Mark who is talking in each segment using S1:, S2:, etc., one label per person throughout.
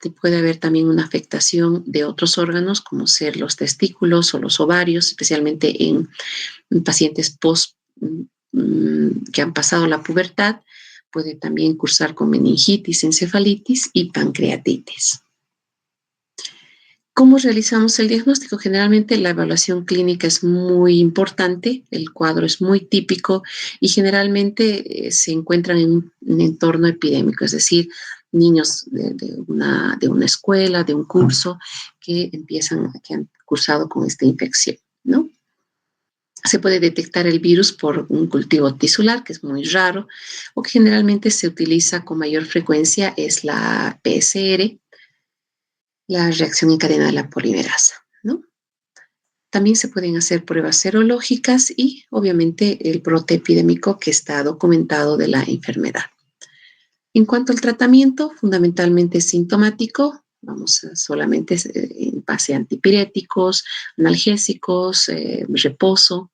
S1: puede haber también una afectación de otros órganos, como ser los testículos o los ovarios, especialmente en pacientes que han pasado la pubertad. Puede también cursar con meningitis, encefalitis y pancreatitis. ¿Cómo realizamos el diagnóstico? Generalmente la evaluación clínica es muy importante, el cuadro es muy típico y generalmente se encuentran en un entorno epidémico, es decir, niños de una escuela, de un curso que han cursado con esta infección, ¿no? Se puede detectar el virus por un cultivo tisular, que es muy raro, o que generalmente se utiliza con mayor frecuencia es la PCR, la reacción en cadena de la polimerasa, ¿no? También se pueden hacer pruebas serológicas y, obviamente, el brote epidémico que está documentado de la enfermedad. En cuanto al tratamiento, fundamentalmente sintomático, vamos solamente en base a antipiréticos, analgésicos, reposo,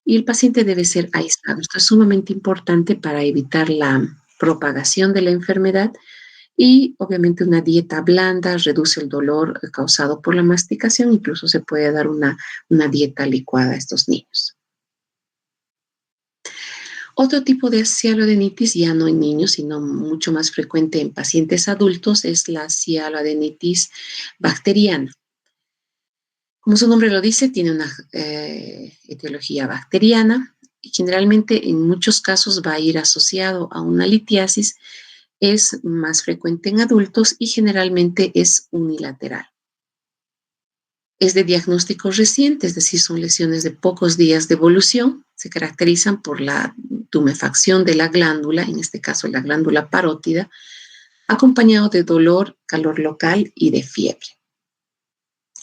S1: y el paciente debe ser aislado. Esto es sumamente importante para evitar la propagación de la enfermedad y obviamente una dieta blanda reduce el dolor causado por la masticación. Incluso se puede dar una dieta licuada a estos niños. Otro tipo de cialoadenitis, ya no en niños, sino mucho más frecuente en pacientes adultos, es la cialoadenitis bacteriana. Como su nombre lo dice, tiene una etiología bacteriana y generalmente en muchos casos va a ir asociado a una litiasis. Es más frecuente en adultos y generalmente es unilateral. Es de diagnóstico reciente, es decir, son lesiones de pocos días de evolución. Se caracterizan por la tumefacción de la glándula, en este caso la glándula parótida, acompañado de dolor, calor local y de fiebre.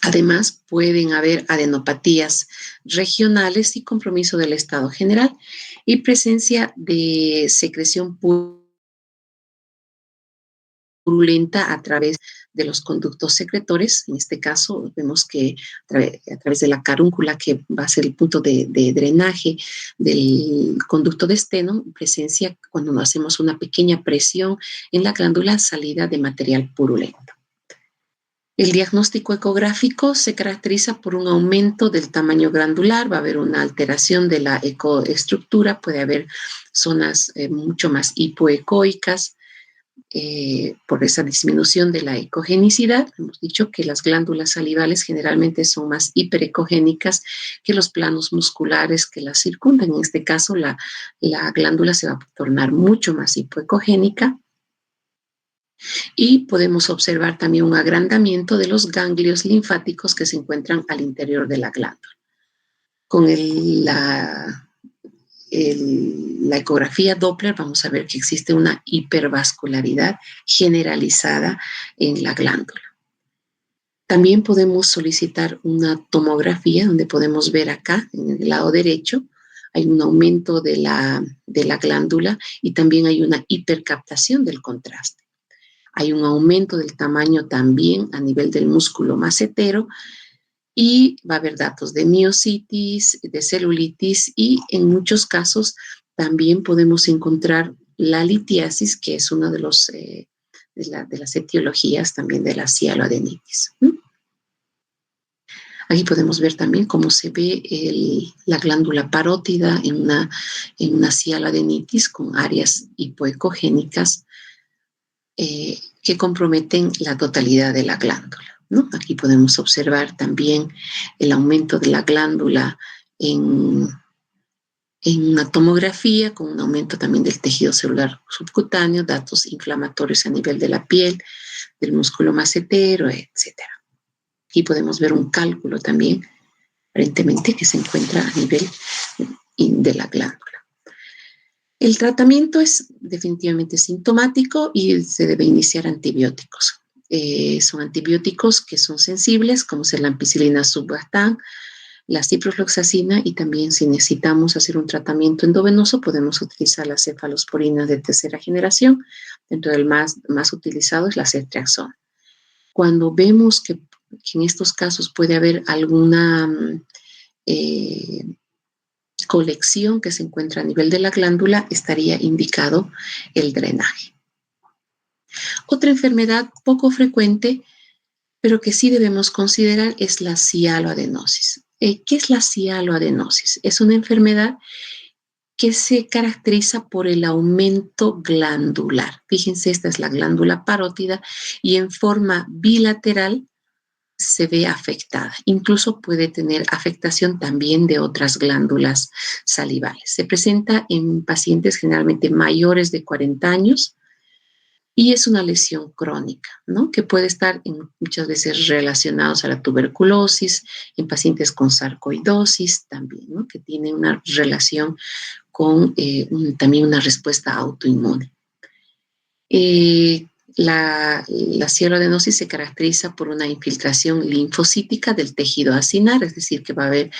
S1: Además, pueden haber adenopatías regionales y compromiso del estado general y presencia de secreción purulenta a través de los conductos secretores. En este caso, vemos que a través de la carúncula, que va a ser el punto de drenaje del conducto de esteno, presencia cuando hacemos una pequeña presión en la glándula, salida de material purulento. El diagnóstico ecográfico se caracteriza por un aumento del tamaño glandular, va a haber una alteración de la ecoestructura, puede haber zonas mucho más hipoecoicas por esa disminución de la ecogenicidad. Hemos dicho que las glándulas salivales generalmente son más hiperecogénicas que los planos musculares que las circundan. En este caso, la glándula se va a tornar mucho más hipoecogénica. Y podemos observar también un agrandamiento de los ganglios linfáticos que se encuentran al interior de la glándula. Con la ecografía Doppler vamos a ver que existe una hipervascularidad generalizada en la glándula. También podemos solicitar una tomografía donde podemos ver acá, en el lado derecho, hay un aumento de la glándula y también hay una hipercaptación del contraste. Hay un aumento del tamaño también a nivel del músculo macetero y va a haber datos de miositis, de celulitis y en muchos casos también podemos encontrar la litiasis, que es una de las etiologías también de la cialoadenitis. Aquí podemos ver también cómo se ve la glándula parótida en una cialoadenitis con áreas hipoecogénicas que comprometen la totalidad de la glándula, ¿no? Aquí podemos observar también el aumento de la glándula en una tomografía, con un aumento también del tejido celular subcutáneo, datos inflamatorios a nivel de la piel, del músculo macetero, etc. Aquí podemos ver un cálculo también, aparentemente, que se encuentra a nivel de la glándula. El tratamiento es definitivamente sintomático y se debe iniciar antibióticos. Son antibióticos que son sensibles, como es la ampicilina subactam, la ciprofloxacina, y también si necesitamos hacer un tratamiento endovenoso podemos utilizar las cefalosporinas de tercera generación. Dentro del más utilizado es la ceftriaxona. Cuando vemos que en estos casos puede haber alguna colección que se encuentra a nivel de la glándula, estaría indicado el drenaje. Otra enfermedad poco frecuente, pero que sí debemos considerar, es la cialoadenosis. ¿Qué es la cialoadenosis? Es una enfermedad que se caracteriza por el aumento glandular. Fíjense, esta es la glándula parótida y en forma bilateral se ve afectada. Incluso puede tener afectación también de otras glándulas salivales. Se presenta en pacientes generalmente mayores de 40 años y es una lesión crónica, ¿no? Que puede estar muchas veces relacionados a la tuberculosis, en pacientes con sarcoidosis también, ¿no? Que tiene una relación con también una respuesta autoinmune. La cialoadenosis se caracteriza por una infiltración linfocítica del tejido acinar, es decir, que va a haber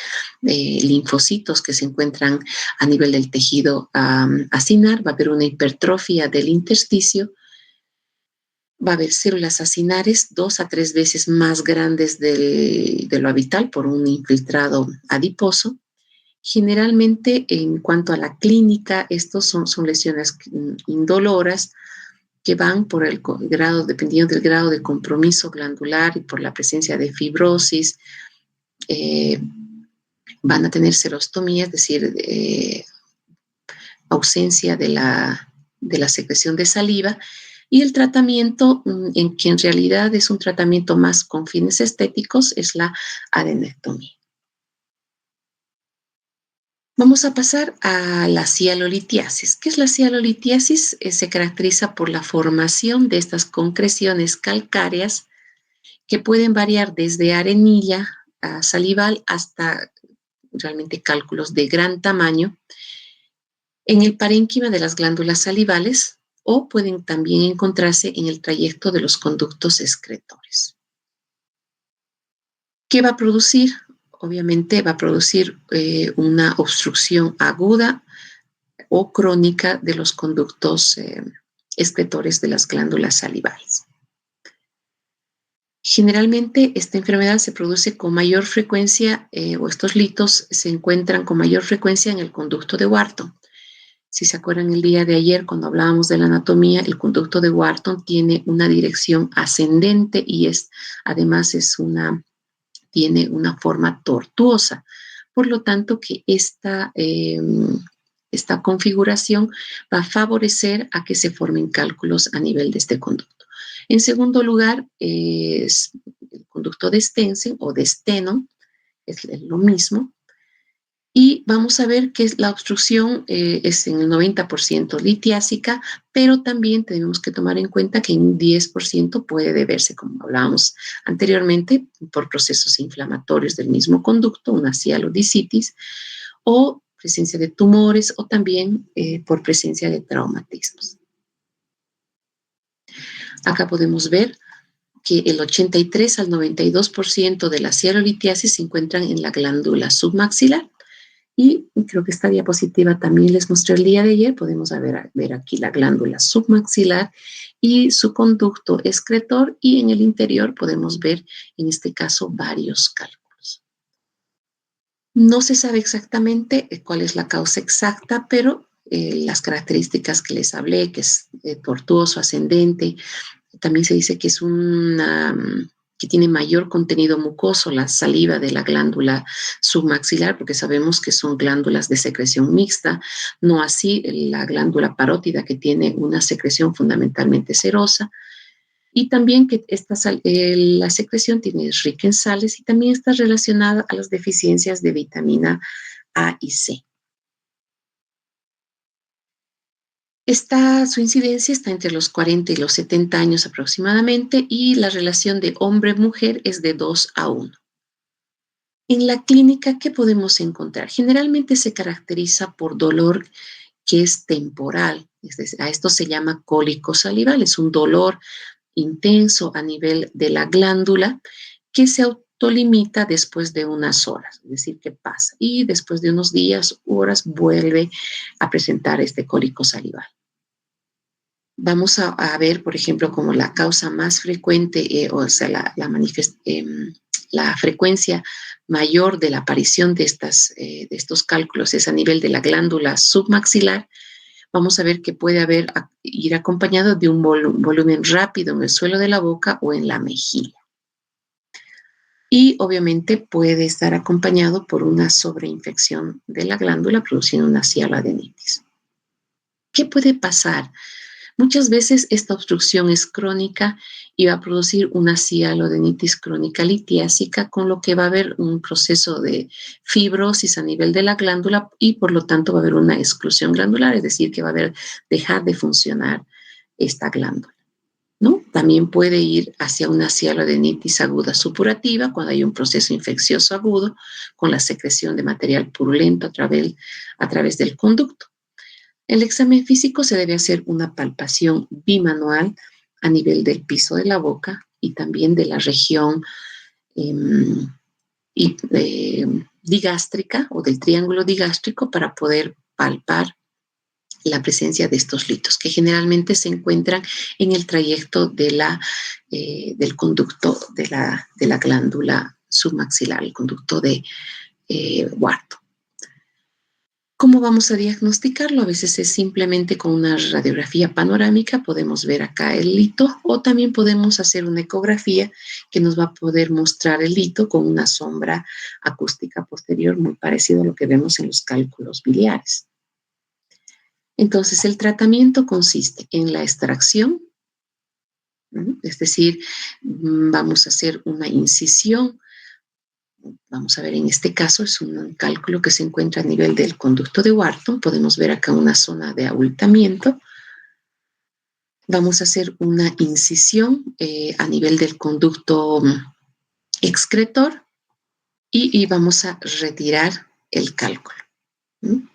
S1: linfocitos que se encuentran a nivel del tejido acinar, va a haber una hipertrofia del intersticio, va a haber células acinares 2 a 3 veces más grandes de lo habitual por un infiltrado adiposo. Generalmente, en cuanto a la clínica, estos son lesiones indoloras que van por el grado, dependiendo del grado de compromiso glandular y por la presencia de fibrosis, van a tener serostomía, es decir, ausencia de la secreción de saliva, y el tratamiento, en que en realidad es un tratamiento más con fines estéticos, es la adenectomía. Vamos a pasar a la cialolitiasis. ¿Qué es la cialolitiasis? Se caracteriza por la formación de estas concreciones calcáreas que pueden variar desde arenilla salival hasta realmente cálculos de gran tamaño en el parénquima de las glándulas salivales o pueden también encontrarse en el trayecto de los conductos excretores. ¿Qué va a producir? Obviamente va a producir una obstrucción aguda o crónica de los conductos excretores de las glándulas salivales. Generalmente esta enfermedad se produce con mayor frecuencia o estos litos se encuentran con mayor frecuencia en el conducto de Wharton. Si se acuerdan el día de ayer cuando hablábamos de la anatomía, el conducto de Wharton tiene una dirección ascendente y además tiene una forma tortuosa. Por lo tanto, que esta configuración va a favorecer a que se formen cálculos a nivel de este conducto. En segundo lugar, es el conducto de Stensen o de Steno, es lo mismo. Y vamos a ver que la obstrucción es en el 90% litiásica, pero también tenemos que tomar en cuenta que en un 10% puede deberse, como hablábamos anteriormente, por procesos inflamatorios del mismo conducto, una cialodicitis, o presencia de tumores o también por presencia de traumatismos. Acá podemos ver que el 83 al 92% de la cialolitiasis se encuentran en la glándula submaxilar. Y creo que esta diapositiva también les mostré el día de ayer. Podemos ver aquí la glándula submaxilar y su conducto excretor, y en el interior podemos ver, en este caso, varios cálculos. No se sabe exactamente cuál es la causa exacta, pero las características que les hablé, que es tortuoso, ascendente, también se dice que es que tiene mayor contenido mucoso la saliva de la glándula submaxilar, porque sabemos que son glándulas de secreción mixta, no así la glándula parótida, que tiene una secreción fundamentalmente serosa, y también que la secreción tiene rica en sales y también está relacionada a las deficiencias de vitamina A y C. Su incidencia está entre los 40 y los 70 años aproximadamente, y la relación de hombre-mujer es de 2 a 1. En la clínica, ¿qué podemos encontrar? Generalmente se caracteriza por dolor que es temporal, es decir, a esto se llama cólico salival, es un dolor intenso a nivel de la glándula que se autolimita después de unas horas, es decir, que pasa y después de unos días, horas, vuelve a presentar este cólico salival. Vamos a ver, por ejemplo, como la causa más frecuente, o sea, la frecuencia mayor de la aparición de estos cálculos es a nivel de la glándula submaxilar. vamos a ver que puede ir acompañado de un volumen rápido en el suelo de la boca o en la mejilla. Y obviamente puede estar acompañado por una sobreinfección de la glándula produciendo una cialoadenitis. ¿Qué puede pasar? Muchas veces esta obstrucción es crónica y va a producir una cialoadenitis crónica litiásica, con lo que va a haber un proceso de fibrosis a nivel de la glándula y por lo tanto va a haber una exclusión glandular, es decir, que va a dejar de funcionar esta glándula, ¿no? También puede ir hacia una cialoadenitis aguda supurativa cuando hay un proceso infeccioso agudo con la secreción de material purulento a través del conducto. El examen físico se debe hacer una palpación bimanual a nivel del piso de la boca y también de la región digástrica o del triángulo digástrico para poder palpar la presencia de estos litos, que generalmente se encuentran en el trayecto del conducto de la glándula submaxilar, el conducto de Wharton. ¿Cómo vamos a diagnosticarlo? A veces es simplemente con una radiografía panorámica, podemos ver acá el lito, o también podemos hacer una ecografía que nos va a poder mostrar el lito con una sombra acústica posterior, muy parecido a lo que vemos en los cálculos biliares. Entonces, el tratamiento consiste en la extracción, es decir, vamos a hacer una incisión. Vamos a ver, en este caso es un cálculo que se encuentra a nivel del conducto de Wharton. Podemos ver acá una zona de abultamiento. Vamos a hacer una incisión a nivel del conducto excretor y vamos a retirar el cálculo.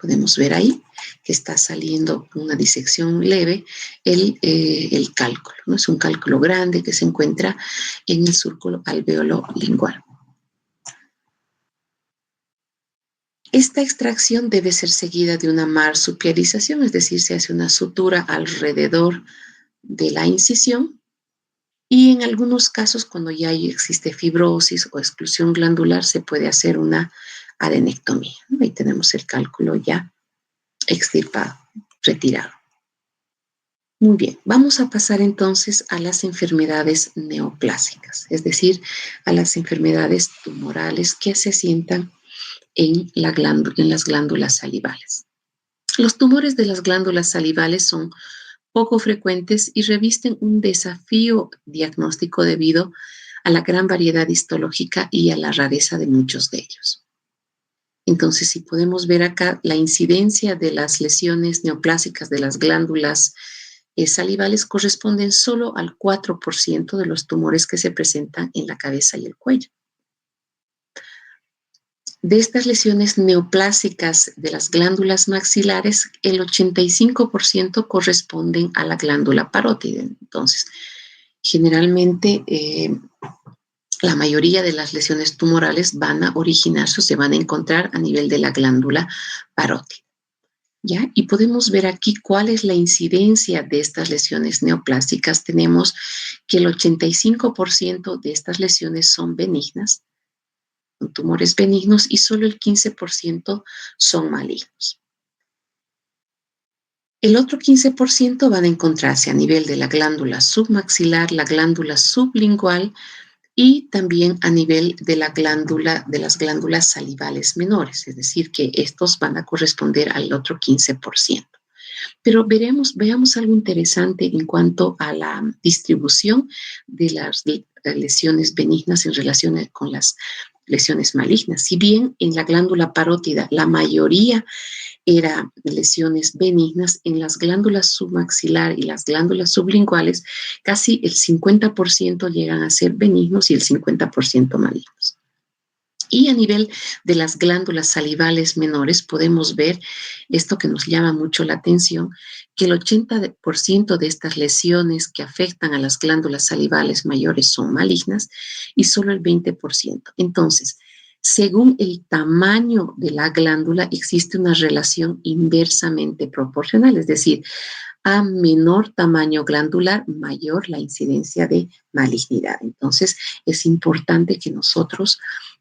S1: Podemos ver ahí que está saliendo una disección leve el cálculo, ¿no? Es un cálculo grande que se encuentra en el surco alveolo lingual. Esta extracción debe ser seguida de una marsupialización, es decir, se hace una sutura alrededor de la incisión y en algunos casos, cuando ya existe fibrosis o exclusión glandular, se puede hacer una adenectomía. Ahí tenemos el cálculo ya extirpado, retirado. Muy bien, vamos a pasar entonces a las enfermedades neoplásicas, es decir, a las enfermedades tumorales que se asientan en las glándulas salivales. Los tumores de las glándulas salivales son poco frecuentes y revisten un desafío diagnóstico debido a la gran variedad histológica y a la rareza de muchos de ellos. Entonces, si podemos ver acá, la incidencia de las lesiones neoplásicas de las glándulas salivales corresponden solo al 4% de los tumores que se presentan en la cabeza y el cuello. De estas lesiones neoplásicas de las glándulas maxilares, el 85% corresponden a la glándula parótida. Entonces, generalmente la mayoría de las lesiones tumorales van a originarse o se van a encontrar a nivel de la glándula parótida. ¿Ya? Y podemos ver aquí cuál es la incidencia de estas lesiones neoplásicas. Tenemos que el 85% de estas lesiones son benignas, son tumores benignos, y solo el 15% son malignos. El otro 15% van a encontrarse a nivel de la glándula submaxilar, la glándula sublingual y también a nivel de las glándulas salivales menores, es decir, que estos van a corresponder al otro 15%. Pero veamos algo interesante en cuanto a la distribución de las lesiones benignas en relación con las lesiones malignas. Si bien en la glándula parótida la mayoría era lesiones benignas, en las glándulas submaxilar y las glándulas sublinguales casi el 50% llegan a ser benignos y el 50% malignos. Y a nivel de las glándulas salivales menores podemos ver esto que nos llama mucho la atención, que el 80% de estas lesiones que afectan a las glándulas salivales mayores son malignas y solo el 20%. Entonces, según el tamaño de la glándula, existe una relación inversamente proporcional, es decir, a menor tamaño glandular, mayor la incidencia de malignidad. Entonces, es importante que nosotros,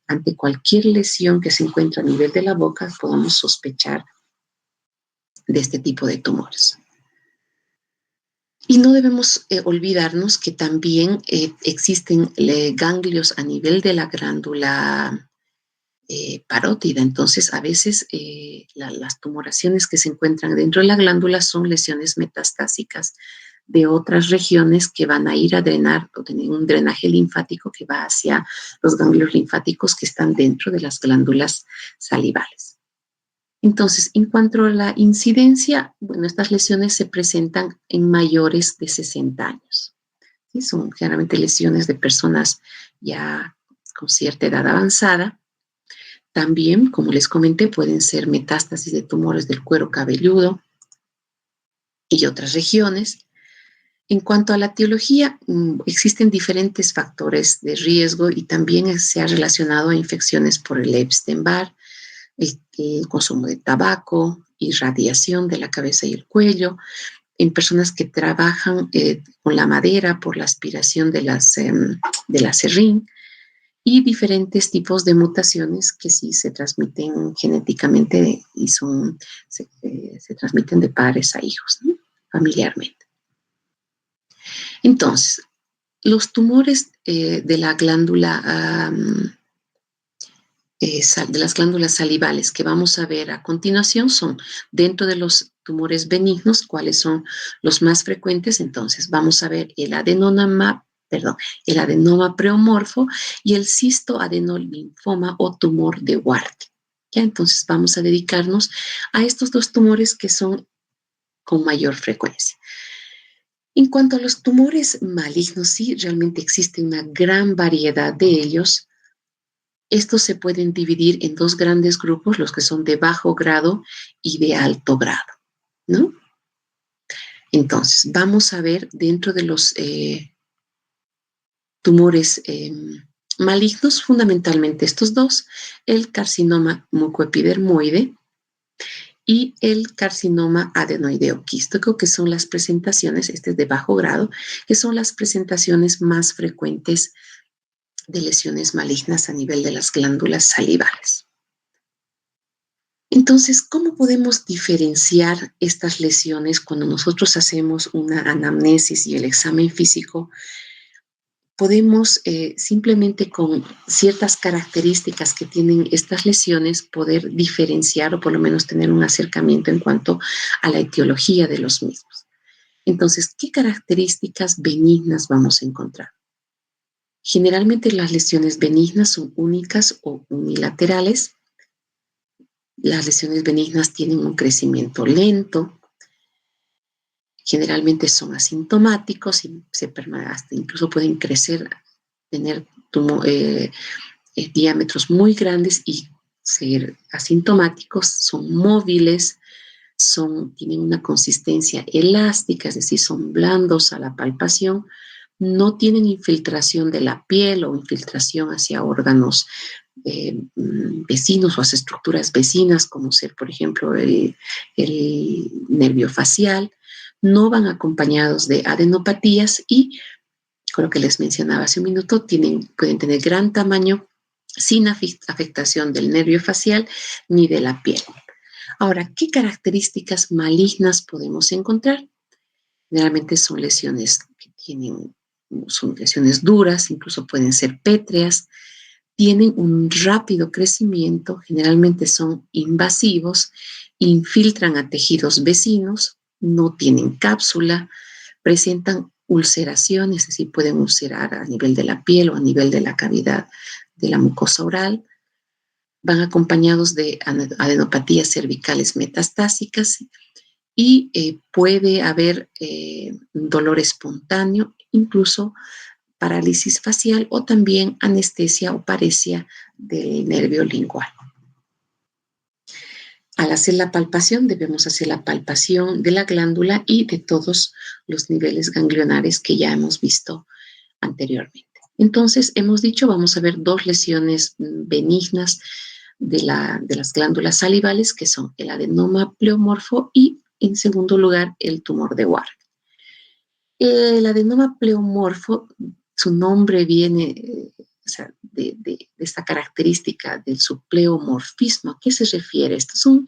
S1: ante cualquier lesión que se encuentre a nivel de la boca, podamos sospechar de este tipo de tumores. Y no debemos olvidarnos que también existen ganglios a nivel de la glándula parótida. Entonces, a veces las tumoraciones que se encuentran dentro de la glándula son lesiones metastásicas de otras regiones que van a ir a drenar o tener un drenaje linfático que va hacia los ganglios linfáticos que están dentro de las glándulas salivales. Entonces, en cuanto a la incidencia, bueno, estas lesiones se presentan en mayores de 60 años. ¿Sí? Son generalmente lesiones de personas ya con cierta edad avanzada. También, como les comenté, pueden ser metástasis de tumores del cuero cabelludo y otras regiones. En cuanto a la etiología, existen diferentes factores de riesgo y también se ha relacionado a infecciones por el Epstein-Barr, el consumo de tabaco, irradiación de la cabeza y el cuello, en personas que trabajan con la madera por la aspiración de la serrín y diferentes tipos de mutaciones que sí se transmiten genéticamente y se transmiten de padres a hijos, ¿no? Familiarmente. Entonces, los tumores de la glándula de las glándulas salivales que vamos a ver a continuación son dentro de los tumores benignos, cuáles son los más frecuentes. Entonces, vamos a ver el adenoma preomorfo y el cistoadenolinfoma o tumor de Ward. ¿Ya? Entonces, vamos a dedicarnos a estos dos tumores que son con mayor frecuencia. En cuanto a los tumores malignos, sí, realmente existe una gran variedad de ellos. Estos se pueden dividir en dos grandes grupos, los que son de bajo grado y de alto grado, ¿no? Entonces, vamos a ver dentro de los tumores malignos, fundamentalmente estos dos, el carcinoma mucoepidermoide y el carcinoma adenoideo quístico, que son las presentaciones, este es de bajo grado, que son las presentaciones más frecuentes de lesiones malignas a nivel de las glándulas salivales. Entonces, ¿cómo podemos diferenciar estas lesiones cuando nosotros hacemos una anamnesis y el examen físico? Podemos simplemente con ciertas características que tienen estas lesiones poder diferenciar o por lo menos tener un acercamiento en cuanto a la etiología de los mismos. Entonces, ¿qué características benignas vamos a encontrar? Generalmente las lesiones benignas son únicas o unilaterales. Las lesiones benignas tienen un crecimiento lento, generalmente son asintomáticos y hasta incluso pueden crecer, tener diámetros muy grandes y ser asintomáticos, son móviles, tienen una consistencia elástica, es decir, son blandos a la palpación, no tienen infiltración de la piel o infiltración hacia órganos vecinos o hacia estructuras vecinas, como ser, por ejemplo, el nervio facial, no van acompañados de adenopatías y, con lo que les mencionaba hace un minuto, pueden tener gran tamaño sin afectación del nervio facial ni de la piel. Ahora, ¿qué características malignas podemos encontrar? Generalmente son lesiones que son lesiones duras, incluso pueden ser pétreas, tienen un rápido crecimiento, generalmente son invasivos, infiltran a tejidos vecinos, no tienen cápsula, presentan ulceraciones, es decir, pueden ulcerar a nivel de la piel o a nivel de la cavidad de la mucosa oral, van acompañados de adenopatías cervicales metastásicas y puede haber dolor espontáneo, incluso parálisis facial o también anestesia o paresia del nervio lingual. Al hacer la palpación, debemos hacer la palpación de la glándula y de todos los niveles ganglionares que ya hemos visto anteriormente. Entonces, hemos dicho, vamos a ver dos lesiones benignas de las glándulas salivales, que son el adenoma pleomorfo y, en segundo lugar, el tumor de Ward. El adenoma pleomorfo, su nombre viene de esta característica de su pleomorfismo. ¿A qué se refiere? Estos son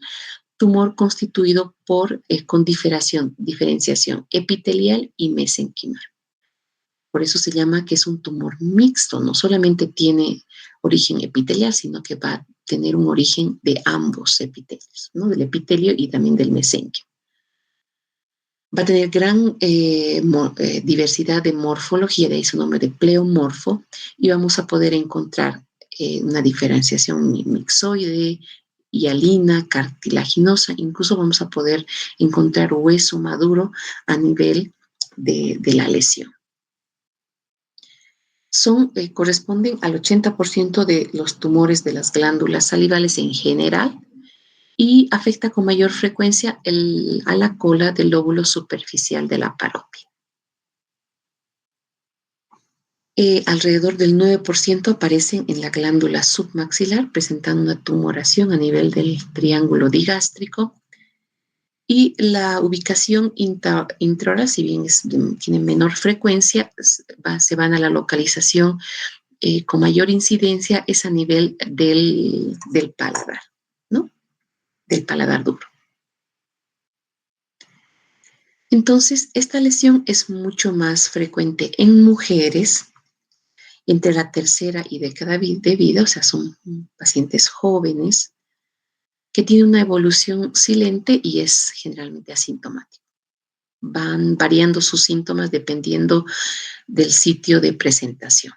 S1: tumor constituido con diferenciación epitelial y mesenquimal. Por eso se llama que es un tumor mixto, no solamente tiene origen epitelial, sino que va a tener un origen de ambos epitelios, ¿no? Del epitelio y también del mesenquio. Va a tener gran diversidad de morfología, de ahí su nombre de pleomorfo, y vamos a poder encontrar una diferenciación mixoide, hialina, cartilaginosa, incluso vamos a poder encontrar hueso maduro a nivel de la lesión. Corresponden al 80% de los tumores de las glándulas salivales en general y afecta con mayor frecuencia a la cola del lóbulo superficial de la parótida. Alrededor del 9% aparecen en la glándula submaxilar, presentando una tumoración a nivel del triángulo digástrico. Y la ubicación intraoral, si bien tiene menor frecuencia, se van a la localización con mayor incidencia, es a nivel del paladar, ¿no? Del paladar duro. Entonces, esta lesión es mucho más frecuente en mujeres entre la tercera y década de vida, o sea, son pacientes jóvenes que tienen una evolución silente y es generalmente asintomático. Van variando sus síntomas dependiendo del sitio de presentación.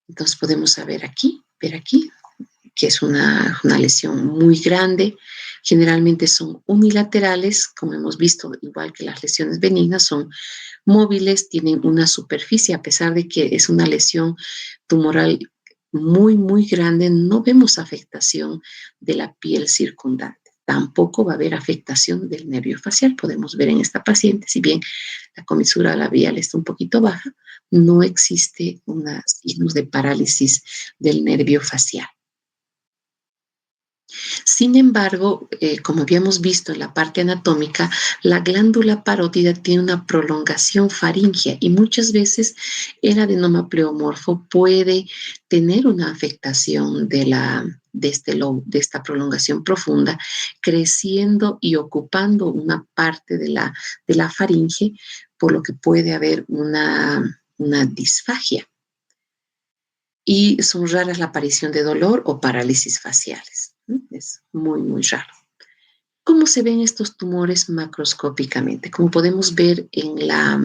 S1: Entonces podemos ver aquí, que es una lesión muy grande. Generalmente son unilaterales, como hemos visto, igual que las lesiones benignas, son móviles, tienen una superficie, a pesar de que es una lesión tumoral muy, muy grande, no vemos afectación de la piel circundante. Tampoco va a haber afectación del nervio facial. Podemos ver en esta paciente, si bien la comisura labial está un poquito baja, no existe signos de parálisis del nervio facial. Sin embargo, como habíamos visto en la parte anatómica, la glándula parótida tiene una prolongación faríngea y muchas veces el adenoma pleomorfo puede tener una afectación de esta prolongación profunda, creciendo y ocupando una parte de la faringe, por lo que puede haber una disfagia. Y son raras la aparición de dolor o parálisis faciales. Es muy, muy raro. ¿Cómo se ven estos tumores macroscópicamente? Como podemos ver en la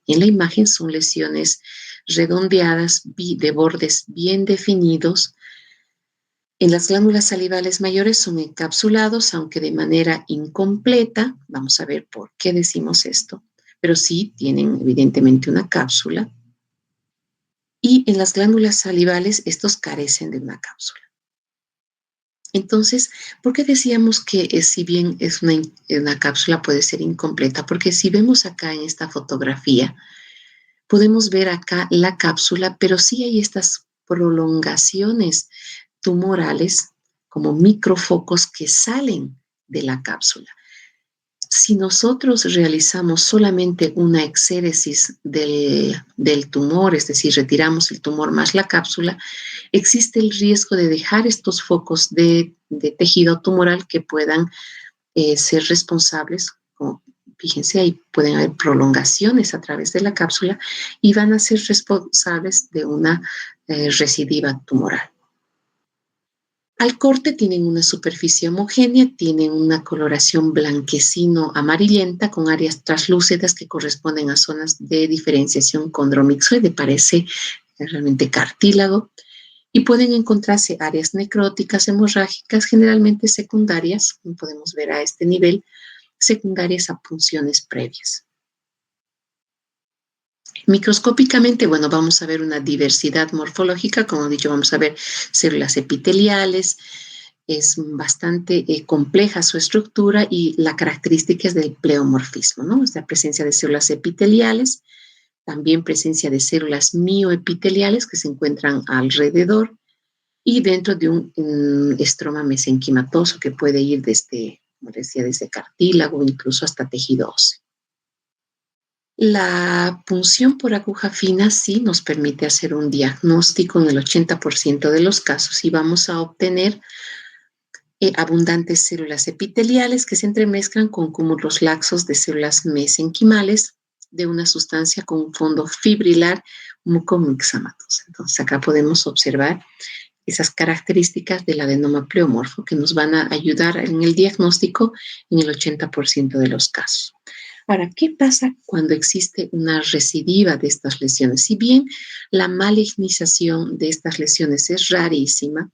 S1: imagen, son lesiones redondeadas de bordes bien definidos. En las glándulas salivales mayores son encapsulados, aunque de manera incompleta. Vamos a ver por qué decimos esto. Pero sí tienen evidentemente una cápsula. Y en las glándulas salivales, estos carecen de una cápsula. Entonces, ¿por qué decíamos que si bien es una cápsula puede ser incompleta? Porque si vemos acá en esta fotografía, podemos ver acá la cápsula, pero sí hay estas prolongaciones tumorales como microfocos que salen de la cápsula. Si nosotros realizamos solamente una exéresis del tumor, es decir, retiramos el tumor más la cápsula, existe el riesgo de dejar estos focos de tejido tumoral que puedan ser responsables, como fíjense ahí pueden haber prolongaciones a través de la cápsula y van a ser responsables de una recidiva tumoral. Al corte tienen una superficie homogénea, tienen una coloración blanquecino-amarillenta con áreas translúcidas que corresponden a zonas de diferenciación condromixoide, parece realmente cartílago, y pueden encontrarse áreas necróticas, hemorrágicas, generalmente secundarias, como podemos ver a este nivel, secundarias a punciones previas. Microscópicamente, bueno, vamos a ver una diversidad morfológica, como he dicho, vamos a ver células epiteliales, es bastante compleja su estructura y la característica es del pleomorfismo, ¿no? Es la presencia de células epiteliales, también presencia de células mioepiteliales que se encuentran alrededor y dentro de un estroma mesenquimatoso que puede ir desde, como decía, desde cartílago, incluso hasta tejido óseo. La punción por aguja fina sí nos permite hacer un diagnóstico en el 80% de los casos y vamos a obtener Abundantes células epiteliales que se entremezclan con cúmulos laxos de células mesenquimales de una sustancia con un fondo fibrilar mucomixamatosa. Entonces acá podemos observar esas características del adenoma pleomorfo que nos van a ayudar en el diagnóstico en el 80% de los casos. Ahora, ¿qué pasa cuando existe una recidiva de estas lesiones? Si bien la malignización de estas lesiones es rarísima,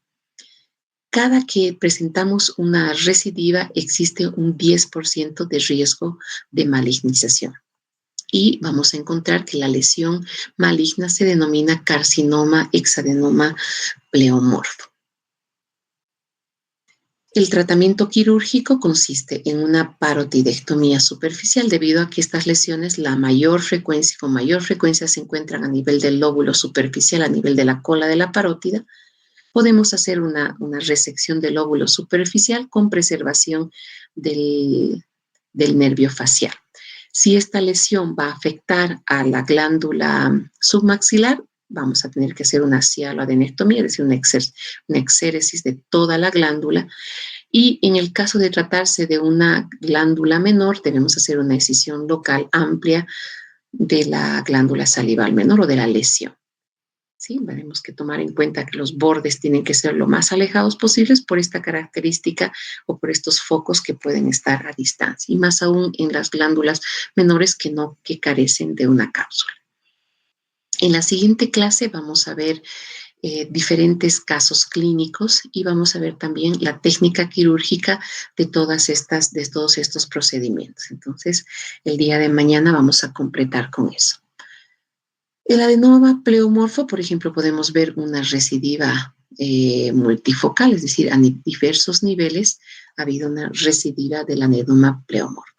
S1: cada que presentamos una recidiva existe un 10% de riesgo de malignización. Y vamos a encontrar que la lesión maligna se denomina carcinoma hexadenoma pleomorfo. El tratamiento quirúrgico consiste en una parotidectomía superficial debido a que estas lesiones con mayor frecuencia se encuentran a nivel del lóbulo superficial, a nivel de la cola de la parótida. Podemos hacer una resección del lóbulo superficial con preservación del nervio facial. Si esta lesión va a afectar a la glándula submaxilar, vamos a tener que hacer una cialoadenectomía, es decir, una exéresis de toda la glándula. Y en el caso de tratarse de una glándula menor, debemos hacer una excisión local amplia de la glándula salival menor o de la lesión. ¿Sí? Tenemos que tomar en cuenta que los bordes tienen que ser lo más alejados posibles por esta característica o por estos focos que pueden estar a distancia, y más aún en las glándulas menores que carecen de una cápsula. En la siguiente clase vamos a ver diferentes casos clínicos y vamos a ver también la técnica quirúrgica de todos estos procedimientos. Entonces, el día de mañana vamos a completar con eso. El adenoma pleomorfo, por ejemplo, podemos ver una recidiva multifocal, es decir, a diversos niveles ha habido una recidiva del adenoma pleomorfo.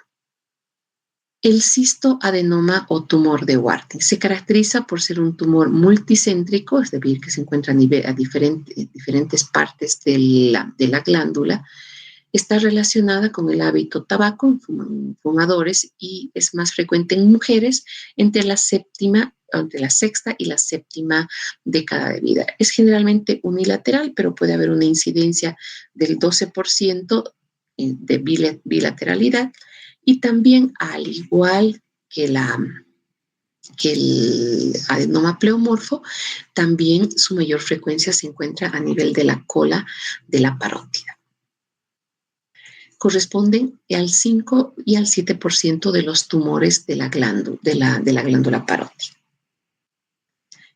S1: El cistoadenoma o tumor de Warthin se caracteriza por ser un tumor multicéntrico, es decir, que se encuentra a diferentes partes de la glándula. Está relacionada con el hábito tabaco, fumadores, y es más frecuente en mujeres entre la sexta y la séptima década de vida. Es generalmente unilateral, pero puede haber una incidencia del 12% de bilateralidad, y también, al igual que el adenoma pleomorfo, también su mayor frecuencia se encuentra a nivel de la cola de la parótida. Corresponden al 5 y al 7% de los tumores de la glándula parótida.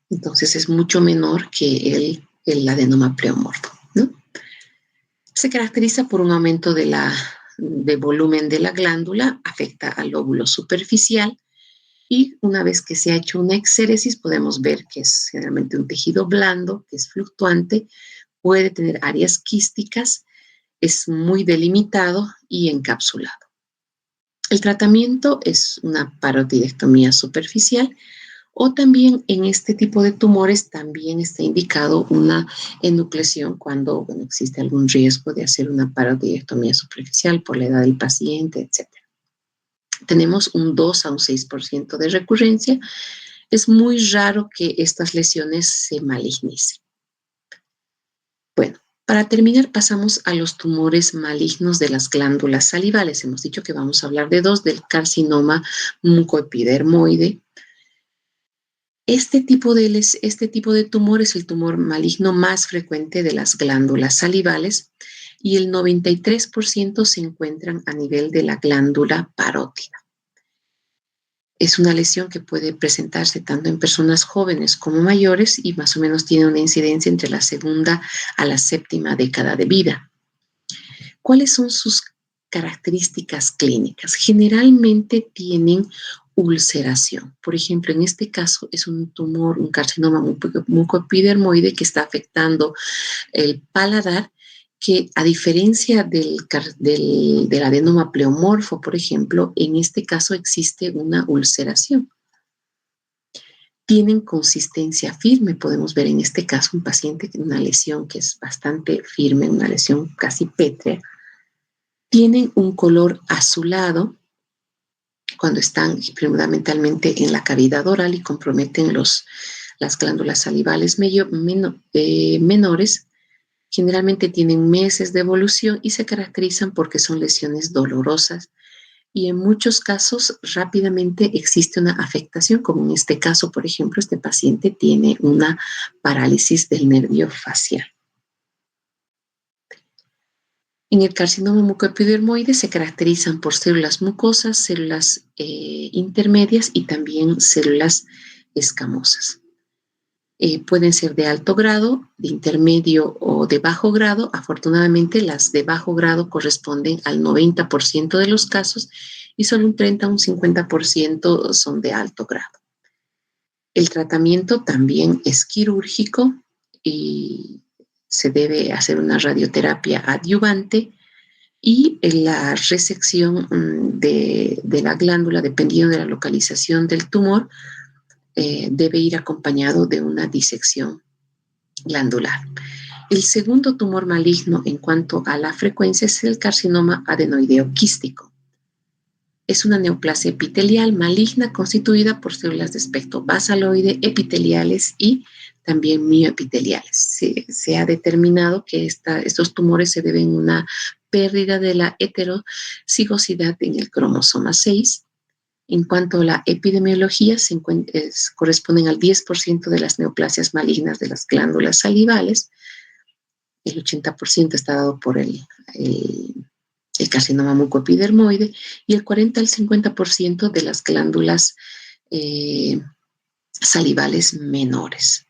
S1: Entonces es mucho menor que el adenoma pleomorfo, ¿no? Se caracteriza por un aumento de volumen de la glándula, afecta al lóbulo superficial, y una vez que se ha hecho una exéresis podemos ver que es generalmente un tejido blando, que es fluctuante, puede tener áreas quísticas, es muy delimitado y encapsulado. El tratamiento es una parotidectomía superficial, o también en este tipo de tumores también está indicado una enucleación cuando existe algún riesgo de hacer una parotidectomía superficial por la edad del paciente, etc. Tenemos un 2 a un 6% de recurrencia. Es muy raro que estas lesiones se malignicen. Bueno, para terminar pasamos a los tumores malignos de las glándulas salivales. Hemos dicho que vamos a hablar de dos, del carcinoma mucoepidermoide. Este tipo de tumor es el tumor maligno más frecuente de las glándulas salivales, y el 93% se encuentran a nivel de la glándula parótida. Es una lesión que puede presentarse tanto en personas jóvenes como mayores y más o menos tiene una incidencia entre la segunda a la séptima década de vida. ¿Cuáles son sus características clínicas? Generalmente tienen ulceración. Por ejemplo, en este caso es un tumor, un carcinoma mucoepidermoide que está afectando el paladar, que a diferencia del adenoma pleomorfo, por ejemplo, en este caso existe una ulceración. Tienen consistencia firme, podemos ver en este caso un paciente con una lesión que es bastante firme, una lesión casi pétrea. Tienen un color azulado cuando están fundamentalmente en la cavidad oral y comprometen las glándulas salivales menores. Generalmente tienen meses de evolución y se caracterizan porque son lesiones dolorosas y en muchos casos rápidamente existe una afectación, como en este caso, por ejemplo, este paciente tiene una parálisis del nervio facial. En el carcinoma mucoepidermoide se caracterizan por células mucosas, células intermedias y también células escamosas. Pueden ser de alto grado, de intermedio o de bajo grado. Afortunadamente, las de bajo grado corresponden al 90% de los casos y solo un 30 o un 50% son de alto grado. El tratamiento también es quirúrgico y se debe hacer una radioterapia adyuvante y la resección de la glándula, dependiendo de la localización del tumor, debe ir acompañado de una disección glandular. El segundo tumor maligno en cuanto a la frecuencia es el carcinoma adenoideo quístico. Es una neoplasia epitelial maligna constituida por células de espectro basaloide, epiteliales y también mioepiteliales. Se ha determinado que estos tumores se deben a una pérdida de la heterocigosidad en el cromosoma 6. En cuanto a la epidemiología, corresponden al 10% de las neoplasias malignas de las glándulas salivales. El 80% está dado por el carcinoma mucoepidermoide y el 40 al 50% de las glándulas salivales menores.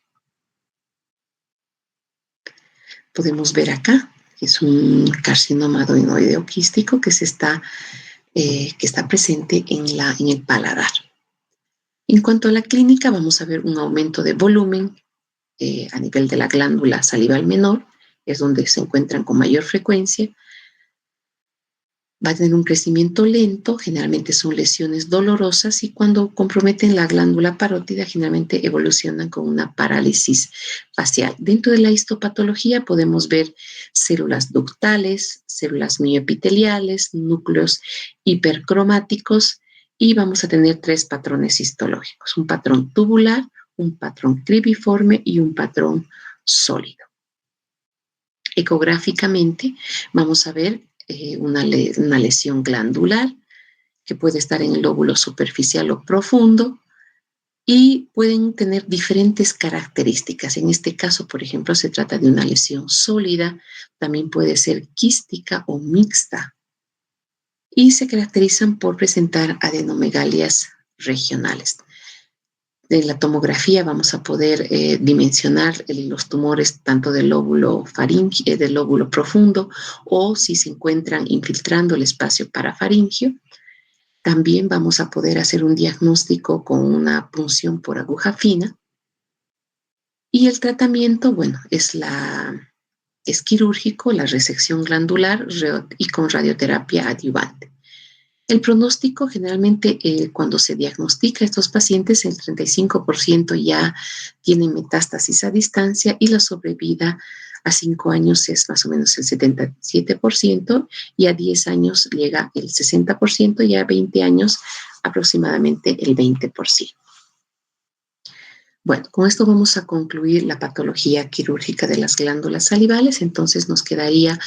S1: Podemos ver acá, que es un carcinoma adenoideo quístico que está presente en el paladar. En cuanto a la clínica, vamos a ver un aumento de volumen a nivel de la glándula salival menor, es donde se encuentran con mayor frecuencia. Va a tener un crecimiento lento, generalmente son lesiones dolorosas y cuando comprometen la glándula parótida generalmente evolucionan con una parálisis facial. Dentro de la histopatología podemos ver células ductales, células mioepiteliales, núcleos hipercromáticos y vamos a tener 3 patrones histológicos, un patrón tubular, un patrón cribiforme y un patrón sólido. Ecográficamente vamos a ver una lesión glandular que puede estar en el lóbulo superficial o profundo y pueden tener diferentes características. En este caso, por ejemplo, se trata de una lesión sólida, también puede ser quística o mixta y se caracterizan por presentar adenomegalias regionales. En la tomografía vamos a poder dimensionar los tumores tanto del lóbulo faringeo, del lóbulo profundo, o si se encuentran infiltrando el espacio parafaringeo. También vamos a poder hacer un diagnóstico con una punción por aguja fina. Y el tratamiento, bueno, es quirúrgico, la resección glandular y con radioterapia adyuvante. El pronóstico generalmente cuando se diagnostica a estos pacientes, el 35% ya tienen metástasis a distancia y la sobrevida a 5 años es más o menos el 77% y a 10 años llega el 60% y a 20 años aproximadamente el 20%. Bueno, con esto vamos a concluir la patología quirúrgica de las glándulas salivales. Entonces nos quedaría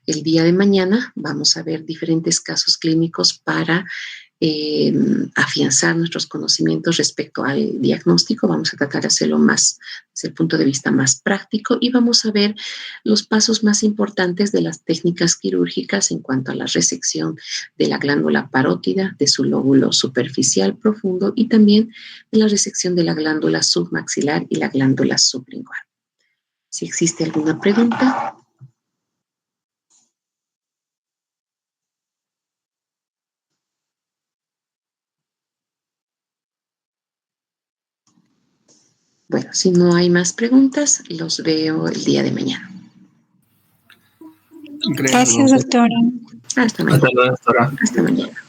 S1: el día de mañana. Vamos a ver diferentes casos clínicos para afianzar nuestros conocimientos respecto al diagnóstico. Vamos a tratar de hacerlo más desde el punto de vista más práctico y vamos a ver los pasos más importantes de las técnicas quirúrgicas en cuanto a la resección de la glándula parótida, de su lóbulo superficial profundo y también de la resección de la glándula submaxilar y la glándula sublingual. Si existe alguna pregunta. Bueno, si no hay más preguntas, los veo el día de mañana.
S2: Gracias, doctora.
S1: Hasta mañana.
S2: Hasta luego, doctora.
S1: Hasta mañana.